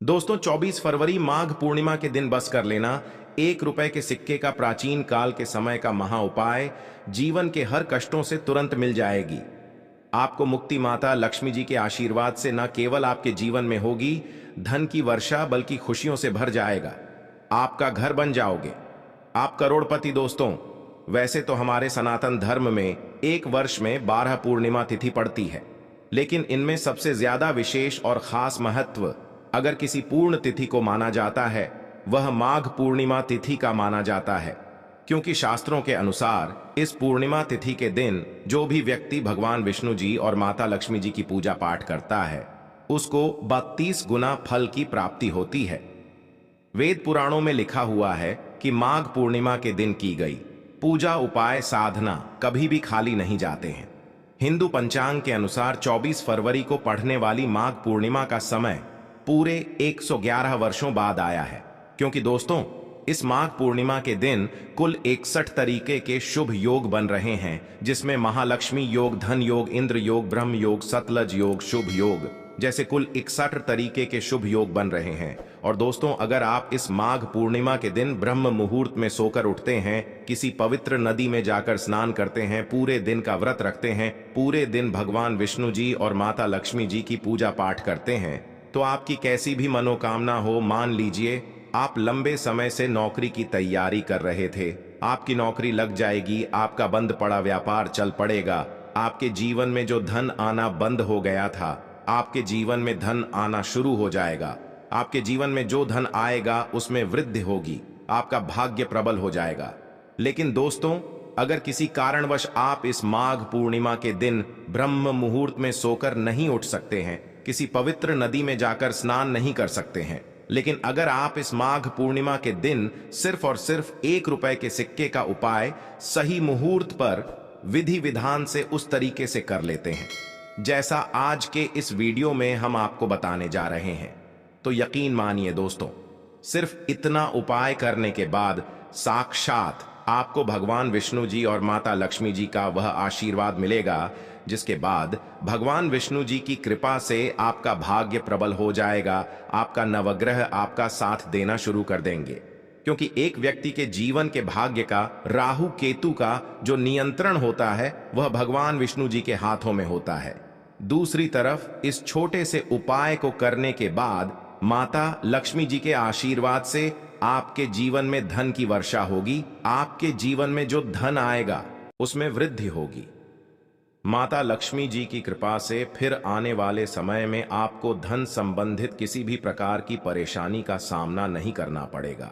दोस्तों 24 फरवरी माघ पूर्णिमा के दिन बस कर लेना 1 रुपए के सिक्के का प्राचीन काल के समय का महा उपाय जीवन के हर कष्टों से तुरंत मिल जाएगी। आपको मुक्ति माता लक्ष्मी जी के आशीर्वाद से न केवल आपके जीवन में होगी धन की वर्षा बल्कि खुशियों से भर जाएगा। आपका घर बन जाओगे, आप करोड़पति। दोस्तों वैसे तो हमारे सनातन धर्म में एक वर्ष में 12 पूर्णिमा तिथि पड़ती है, लेकिन इनमें सबसे ज्यादा विशेष और खास महत्व अगर किसी पूर्ण तिथि को माना जाता है वह माघ पूर्णिमा तिथि का माना जाता है, क्योंकि शास्त्रों के अनुसार इस पूर्णिमा तिथि के दिन जो भी व्यक्ति भगवान विष्णु जी और माता लक्ष्मी जी की पूजा पाठ करता है उसको 32 गुना फल की प्राप्ति होती है। वेद पुराणों में लिखा हुआ है कि माघ पूर्णिमा के दिन की गई पूजा उपाय साधना कभी भी खाली नहीं जाते हैं। हिंदू पंचांग के अनुसार 24 फरवरी को पढ़ने वाली माघ पूर्णिमा का समय पूरे 111 वर्षों बाद आया है, क्योंकि दोस्तों इस माघ पूर्णिमा के दिन कुल 61 तरीके के शुभ योग बन रहे हैं, जिसमें महालक्ष्मी योग, धन योग, इंद्र योग, ब्रह्म योग, सतलज योग, शुभ योग जैसे कुल 61 तरीके के शुभ योग बन रहे हैं। और दोस्तों अगर आप इस माघ पूर्णिमा के दिन ब्रह्म मुहूर्त में सोकर उठते हैं, किसी पवित्र नदी में जाकर स्नान करते हैं, पूरे दिन का व्रत रखते हैं, पूरे दिन भगवान विष्णु जी और माता लक्ष्मी जी की पूजा पाठ करते हैं, तो आपकी कैसी भी मनोकामना हो, मान लीजिए आप लंबे समय से नौकरी की तैयारी कर रहे थे, आपकी नौकरी लग जाएगी, आपका बंद पड़ा व्यापार चल पड़ेगा, आपके जीवन में जो धन आना बंद हो गया था आपके जीवन में धन आना शुरू हो जाएगा, आपके जीवन में जो धन आएगा उसमें वृद्धि होगी, आपका भाग्य प्रबल हो जाएगा। लेकिन दोस्तों अगर किसी कारणवश आप इस माघ पूर्णिमा के दिन ब्रह्म मुहूर्त में सोकर नहीं उठ सकते हैं, किसी पवित्र नदी में जाकर स्नान नहीं कर सकते हैं, लेकिन अगर आप इस माघ पूर्णिमा के दिन सिर्फ और सिर्फ 1 रुपए के सिक्के का उपाय सही मुहूर्त पर विधि विधान से उस तरीके से कर लेते हैं जैसा आज के इस वीडियो में हम आपको बताने जा रहे हैं, तो यकीन मानिए दोस्तों सिर्फ इतना उपाय करने के बाद साक्षात आपको भगवान विष्णु जी और माता लक्ष्मी जी का वह आशीर्वाद मिलेगा, जिसके बाद भगवान विष्णु जी की कृपा से आपका भाग्य प्रबल हो जाएगा, आपका नवग्रह आपका साथ देना शुरू कर देंगे। क्योंकि एक व्यक्ति के जीवन के भाग्य का राहु केतु का जो नियंत्रण होता है वह भगवान विष्णु जी के हाथों में होता है। दूसरी तरफ इस छोटे से उपाय को करने के बाद माता लक्ष्मी जी के आशीर्वाद से आपके जीवन में धन की वर्षा होगी, आपके जीवन में जो धन आएगा उसमें वृद्धि होगी। माता लक्ष्मी जी की कृपा से फिर आने वाले समय में आपको धन संबंधित किसी भी प्रकार की परेशानी का सामना नहीं करना पड़ेगा।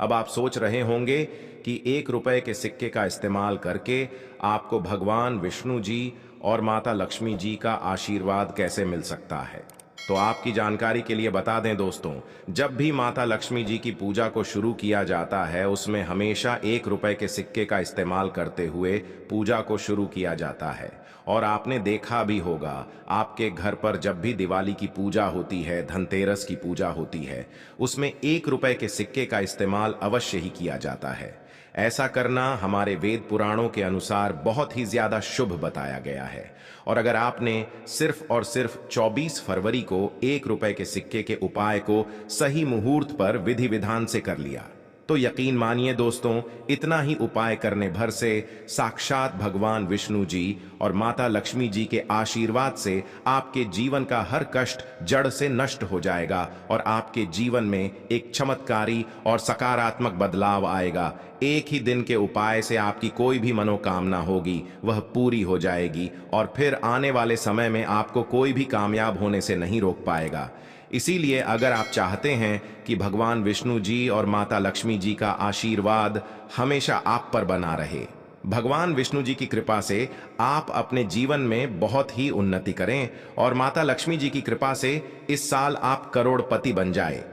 अब आप सोच रहे होंगे कि 1 रुपए के सिक्के का इस्तेमाल करके आपको भगवान विष्णु जी और माता लक्ष्मी जी का आशीर्वाद कैसे मिल सकता है। तो आपकी जानकारी के लिए बता दें दोस्तों, जब भी माता लक्ष्मी जी की पूजा को शुरू किया जाता है उसमें हमेशा 1 रुपए के सिक्के का इस्तेमाल करते हुए पूजा को शुरू किया जाता है। और आपने देखा भी होगा आपके घर पर जब भी दिवाली की पूजा होती है, धनतेरस की पूजा होती है, उसमें 1 रुपए के सिक्के का इस्तेमाल अवश्य ही किया जाता है। ऐसा करना हमारे वेद पुराणों के अनुसार बहुत ही ज्यादा शुभ बताया गया है। और अगर आपने सिर्फ और सिर्फ 24 फरवरी को 1 रुपए के सिक्के के उपाय को सही मुहूर्त पर विधि विधान से कर लिया, तो यकीन मानिए दोस्तों इतना ही उपाय करने भर से साक्षात भगवान विष्णु जी और माता लक्ष्मी जी के आशीर्वाद से आपके जीवन का हर कष्ट जड़ से नष्ट हो जाएगा और आपके जीवन में एक चमत्कारी और सकारात्मक बदलाव आएगा। एक ही दिन के उपाय से आपकी कोई भी मनोकामना होगी वह पूरी हो जाएगी और फिर आने वाले समय में आपको कोई भी कामयाब होने से नहीं रोक पाएगा। इसीलिए अगर आप चाहते हैं कि भगवान विष्णु जी और माता लक्ष्मी जी का आशीर्वाद हमेशा आप पर बना रहे, भगवान विष्णु जी की कृपा से आप अपने जीवन में बहुत ही उन्नति करें और माता लक्ष्मी जी की कृपा से इस साल आप करोड़पति बन जाए,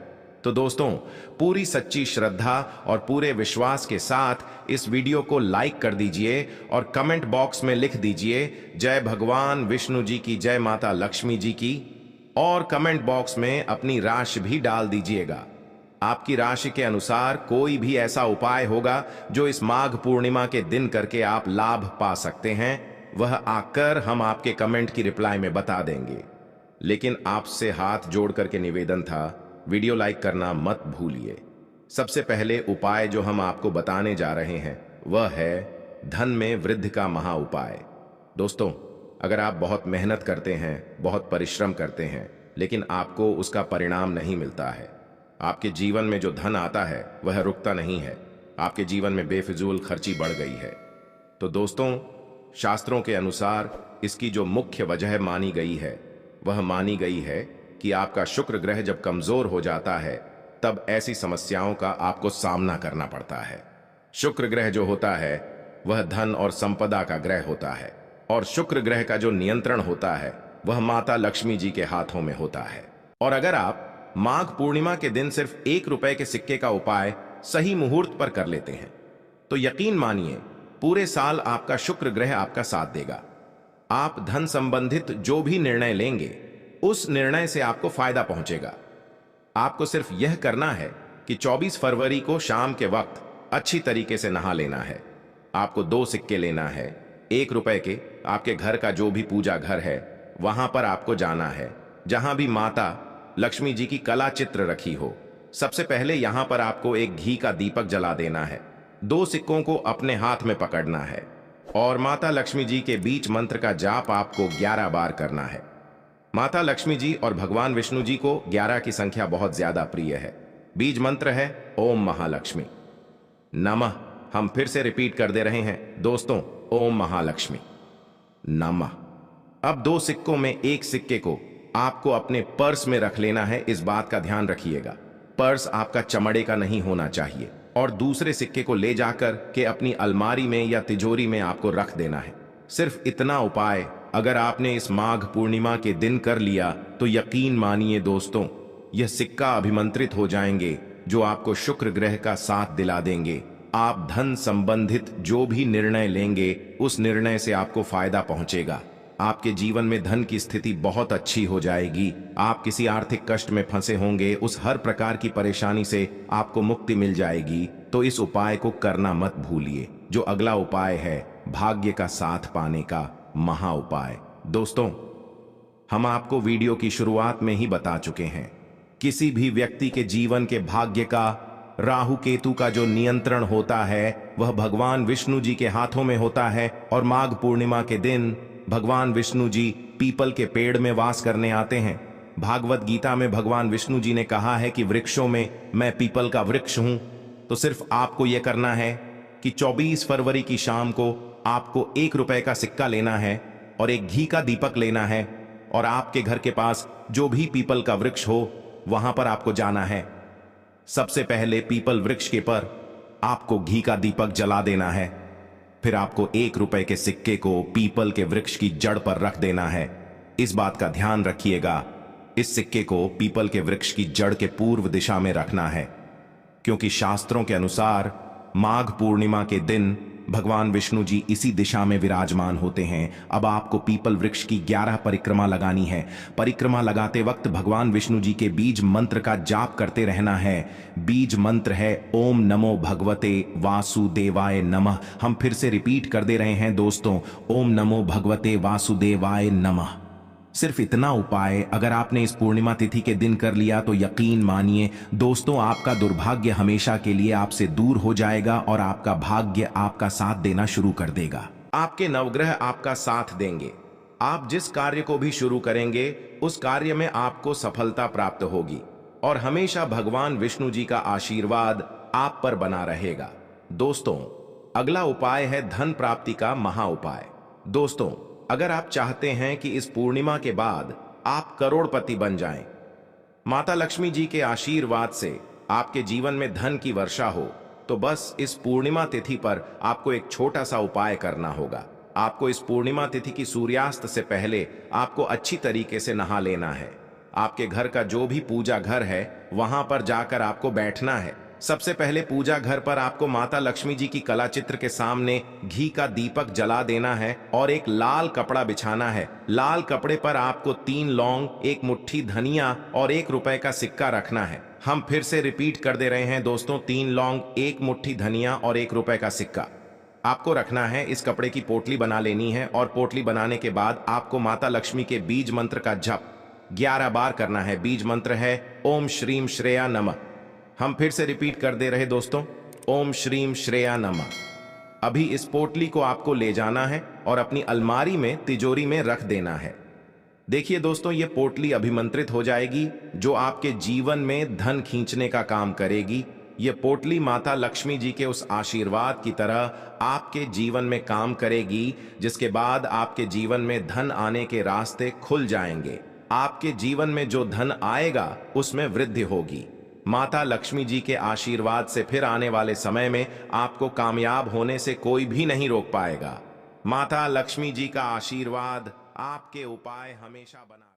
तो दोस्तों पूरी सच्ची श्रद्धा और पूरे विश्वास के साथ इस वीडियो को लाइक कर दीजिए और कमेंट बॉक्स में लिख दीजिए जय भगवान विष्णु जी की, जय माता लक्ष्मी जी की, और कमेंट बॉक्स में अपनी राशि भी डाल दीजिएगा। आपकी राशि के अनुसार कोई भी ऐसा उपाय होगा जो इस माघ पूर्णिमा के दिन करके आप लाभ पा सकते हैं, वह आकर हम आपके कमेंट की रिप्लाई में बता देंगे। लेकिन आपसे हाथ जोड़ करके निवेदन था वीडियो लाइक करना मत भूलिए। सबसे पहले उपाय जो हम आपको बताने जा रहे हैं वह है धन में वृद्धि का महा उपाय। दोस्तों, अगर आप बहुत मेहनत करते हैं, बहुत परिश्रम करते हैं, लेकिन आपको उसका परिणाम नहीं मिलता है, आपके जीवन में जो धन आता है वह रुकता नहीं है, आपके जीवन में बेफिजूल खर्ची बढ़ गई है, तो दोस्तों, शास्त्रों के अनुसार इसकी जो मुख्य वजह मानी गई है वह मानी गई है कि आपका शुक्र ग्रह जब कमजोर हो जाता है तब ऐसी समस्याओं का आपको सामना करना पड़ता है। शुक्र ग्रह जो होता है वह धन और संपदा का ग्रह होता है और शुक्र ग्रह का जो नियंत्रण होता है वह माता लक्ष्मी जी के हाथों में होता है। और अगर आप माघ पूर्णिमा के दिन सिर्फ 1 रुपए के सिक्के का उपाय सही मुहूर्त पर कर लेते हैं तो यकीन मानिए पूरे साल आपका शुक्र ग्रह आपका साथ देगा। आप धन संबंधित जो भी निर्णय लेंगे उस निर्णय से आपको फायदा पहुंचेगा। आपको सिर्फ यह करना है कि 24 फरवरी को शाम के वक्त अच्छी तरीके से नहा लेना है। आपको 2 सिक्के लेना है 1 रुपए के। आपके घर का जो भी पूजा घर है वहां पर आपको जाना है जहां भी माता लक्ष्मी जी की कला चित्र रखी हो। सबसे पहले यहां पर आपको एक घी का दीपक जला देना है। 2 सिक्कों को अपने हाथ में पकड़ना है और माता लक्ष्मी जी के बीच मंत्र का जाप आपको 11 बार करना है। माता लक्ष्मी जी और भगवान विष्णु जी को 11 की संख्या बहुत ज्यादा प्रिय है। बीज मंत्र है ओम महालक्ष्मी नमः। हम फिर से रिपीट कर दे रहे हैं दोस्तों, ओम महालक्ष्मी नमः। अब 2 सिक्कों में एक सिक्के को आपको अपने पर्स में रख लेना है। इस बात का ध्यान रखिएगा, पर्स आपका चमड़े का नहीं होना चाहिए और दूसरे सिक्के को ले जाकर के अपनी अलमारी में या तिजोरी में आपको रख देना है। सिर्फ इतना उपाय अगर आपने इस माघ पूर्णिमा के दिन कर लिया तो यकीन मानिए दोस्तों, यह सिक्का अभिमंत्रित हो जाएंगे जो आपको शुक्र ग्रह का साथ दिला देंगे। आप धन संबंधित जो भी निर्णय लेंगे उस निर्णय से आपको फायदा पहुंचेगा। आपके जीवन में धन की स्थिति बहुत अच्छी हो जाएगी। आप किसी आर्थिक कष्ट में फंसे होंगे, उस हर प्रकार की परेशानी से आपको मुक्ति मिल जाएगी। तो इस उपाय को करना मत भूलिए। जो अगला उपाय है भाग्य का साथ पाने का महा उपाय। दोस्तों, हम आपको वीडियो की शुरुआत में ही बता चुके हैं, किसी भी व्यक्ति के जीवन के भाग्य का राहु केतु का जो नियंत्रण होता है वह भगवान विष्णु जी के हाथों में होता है। और माघ पूर्णिमा के दिन भगवान विष्णु जी पीपल के पेड़ में वास करने आते हैं। भागवत गीता में भगवान विष्णु जी ने कहा है कि वृक्षों में मैं पीपल का वृक्ष हूं। तो सिर्फ आपको यह करना है कि 24 फरवरी की शाम को आपको 1 रुपए का सिक्का लेना है और एक घी का दीपक लेना है और आपके घर के पास जो भी पीपल का वृक्ष हो वहां पर आपको जाना है। सबसे पहले पीपल वृक्ष के पर आपको घी का दीपक जला देना है। फिर आपको 1 रुपए के सिक्के को पीपल के वृक्ष की जड़ पर रख देना है। इस बात का ध्यान रखिएगा, इस सिक्के को पीपल के वृक्ष की जड़ के पूर्व दिशा में रखना है, क्योंकि शास्त्रों के अनुसार माघ पूर्णिमा के दिन भगवान विष्णु जी इसी दिशा में विराजमान होते हैं। अब आपको पीपल वृक्ष की 11 परिक्रमा लगानी है। परिक्रमा लगाते वक्त भगवान विष्णु जी के बीज मंत्र का जाप करते रहना है। बीज मंत्र है ओम नमो भगवते वासुदेवाय नमः। हम फिर से रिपीट कर दे रहे हैं दोस्तों, ओम नमो भगवते वासुदेवाय नमः। सिर्फ इतना उपाय अगर आपने इस पूर्णिमा तिथि के दिन कर लिया तो यकीन मानिए दोस्तों, आपका दुर्भाग्य हमेशा के लिए आपसे दूर हो जाएगा और आपका भाग्य आपका साथ देना शुरू कर देगा। आपके नवग्रह आपका साथ देंगे। आप जिस कार्य को भी शुरू करेंगे उस कार्य में आपको सफलता प्राप्त होगी और हमेशा भगवान विष्णु जी का आशीर्वाद आप पर बना रहेगा। दोस्तों, अगला उपाय है धन प्राप्ति का महा उपाय। दोस्तों, अगर आप चाहते हैं कि इस पूर्णिमा के बाद आप करोड़पति बन जाएं, माता लक्ष्मी जी के आशीर्वाद से आपके जीवन में धन की वर्षा हो, तो बस इस पूर्णिमा तिथि पर आपको एक छोटा सा उपाय करना होगा। आपको इस पूर्णिमा तिथि की सूर्यास्त से पहले आपको अच्छी तरीके से नहा लेना है। आपके घर का जो भी पूजा घर है वहां पर जाकर आपको बैठना है। सबसे पहले पूजा घर पर आपको माता लक्ष्मी जी की कला चित्र के सामने घी का दीपक जला देना है और एक लाल कपड़ा बिछाना है। लाल कपड़े पर आपको 3 लौंग, 1 मुट्ठी धनिया और 1 रुपए का सिक्का रखना है। हम फिर से रिपीट कर दे रहे हैं दोस्तों, 3 लौंग, 1 मुट्ठी धनिया और 1 रुपए का सिक्का आपको रखना है। इस कपड़े की पोटली बना लेनी है और पोटली बनाने के बाद आपको माता लक्ष्मी के बीज मंत्र का जप 11 बार करना है। बीज मंत्र है ओम श्रीम श्रेया नमः। हम फिर से रिपीट कर दे रहे दोस्तों, ओम श्रीम श्रेया नमः। अभी इस पोटली को आपको ले जाना है और अपनी अलमारी में तिजोरी में रख देना है। देखिए दोस्तों, ये पोटली अभिमंत्रित हो जाएगी जो आपके जीवन में धन खींचने का काम करेगी। ये पोटली माता लक्ष्मी जी के उस आशीर्वाद की तरह आपके जीवन में काम करेगी, जिसके बाद आपके जीवन में धन आने के रास्ते खुल जाएंगे। आपके जीवन में जो धन आएगा उसमें वृद्धि होगी। माता लक्ष्मी जी के आशीर्वाद से फिर आने वाले समय में आपको कामयाब होने से कोई भी नहीं रोक पाएगा। माता लक्ष्मी जी का आशीर्वाद आपके उपाय हमेशा बना